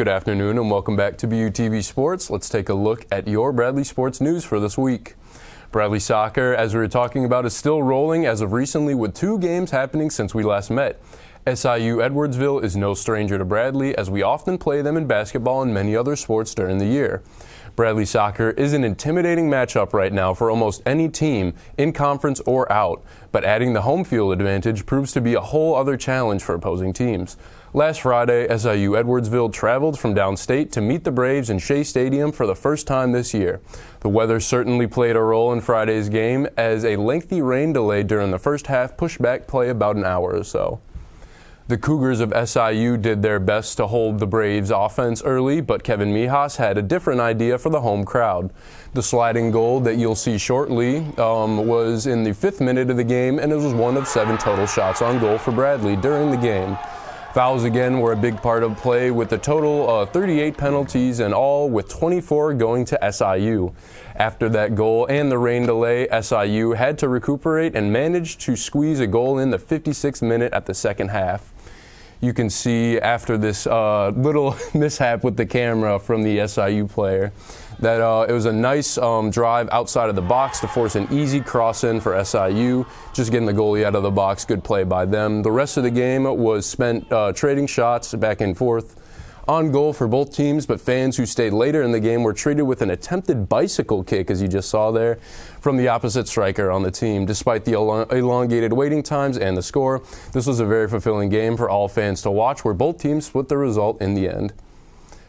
Good afternoon and welcome back to BUTV Sports. Let's take a look at your Bradley sports news for this week. Bradley soccer, as we were talking about, is still rolling as of recently with 2 games happening since we last met. SIU Edwardsville is no stranger to Bradley, as we often play them in basketball and many other sports during the year. Bradley soccer is an intimidating matchup right now for almost any team, in conference or out, but adding the home field advantage proves to be a whole other challenge for opposing teams. Last Friday, SIU Edwardsville traveled from downstate to meet the Braves in Shea Stadium for the first time this year. The weather certainly played a role in Friday's game, as a lengthy rain delay during the first half pushed back play about an hour or so. The Cougars of SIU did their best to hold the Braves' offense early, but Kevin Mijas had a different idea for the home crowd. The sliding goal that you'll see shortly was in the 5th minute of the game, and it was one of 7 total shots on goal for Bradley during the game. Fouls again were a big part of play, with a total of 38 penalties in all, with 24 going to SIU. After that goal and the rain delay, SIU had to recuperate and managed to squeeze a goal in the 56th minute at the second half. You can see after this little mishap with the camera from the SIU player that it was a nice drive outside of the box to force an easy cross-in for SIU, just getting the goalie out of the box. Good play by them. The rest of the game was spent trading shots back and forth on goal for both teams, but fans who stayed later in the game were treated with an attempted bicycle kick, as you just saw there, from the opposite striker on the team. Despite the elongated waiting times and the score, this was a very fulfilling game for all fans to watch, where both teams split the result in the end.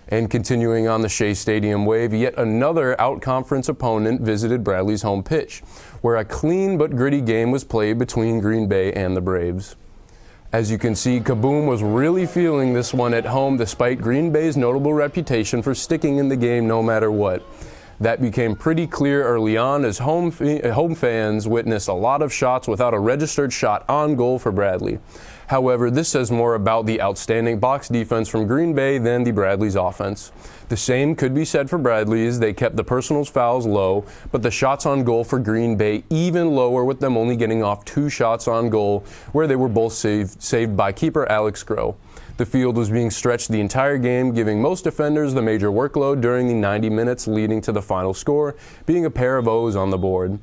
And continuing on the Shea Stadium wave, yet another out-conference opponent visited Bradley's home pitch, where a clean but gritty game was played between Green Bay and the Braves. As you can see, Kaboom was really feeling this one at home, despite Green Bay's notable reputation for sticking in the game no matter what. That became pretty clear early on, as home fans witnessed a lot of shots without a registered shot on goal for Bradley. However, this says more about the outstanding box defense from Green Bay than the Bradley's offense. The same could be said for Bradley, as they kept the personal fouls low, but the shots on goal for Green Bay even lower, with them only getting off 2 shots on goal, where they were both saved by keeper Alex Groh. The field was being stretched the entire game, giving most defenders the major workload during the 90 minutes leading to the final score, being a pair of O's on the board.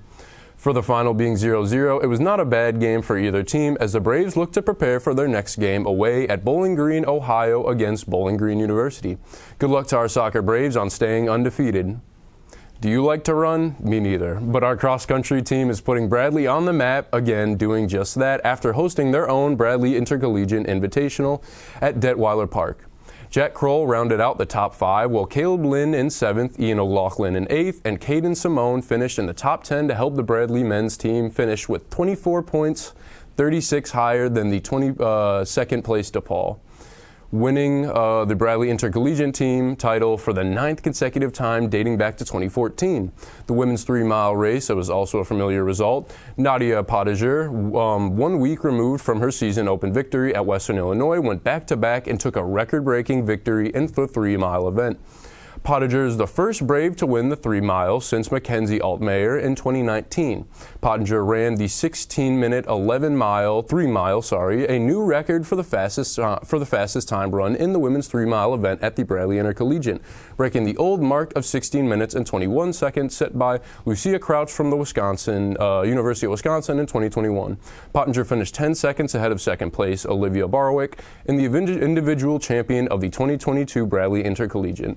For the final being 0-0, it was not a bad game for either team, as the Braves looked to prepare for their next game away at Bowling Green, Ohio against Bowling Green University. Good luck to our soccer Braves on staying undefeated. Do you like to run? Me neither. But our cross-country team is putting Bradley on the map again, doing just that after hosting their own Bradley Intercollegiate Invitational at Detweiler Park. Jack Kroll rounded out the top 5, while Caleb Lynn in 7th, Ian O'Loughlin in 8th, and Caden Simone finished in the top 10 to help the Bradley men's team finish with 24 points, 36 higher than the 22nd place DePaul, winning the Bradley Intercollegiate team title for the 9th consecutive time, dating back to 2014. The women's 3-mile race, that was also a familiar result. Nadia Pottinger, 1 week removed from her season open victory at Western Illinois, went back-to-back and took a record-breaking victory in the 3-mile event. Pottinger is the first Brave to win the 3-mile since Mackenzie Altmaier in 2019. Pottinger ran the 16-minute 3-mile, a new record for the fastest time run in the women's 3-mile event at the Bradley Intercollegiate, breaking the old mark of 16 minutes and 21 seconds set by Lucia Crouch from the University of Wisconsin in 2021. Pottinger finished 10 seconds ahead of second place Olivia Barwick and the individual champion of the 2022 Bradley Intercollegiate.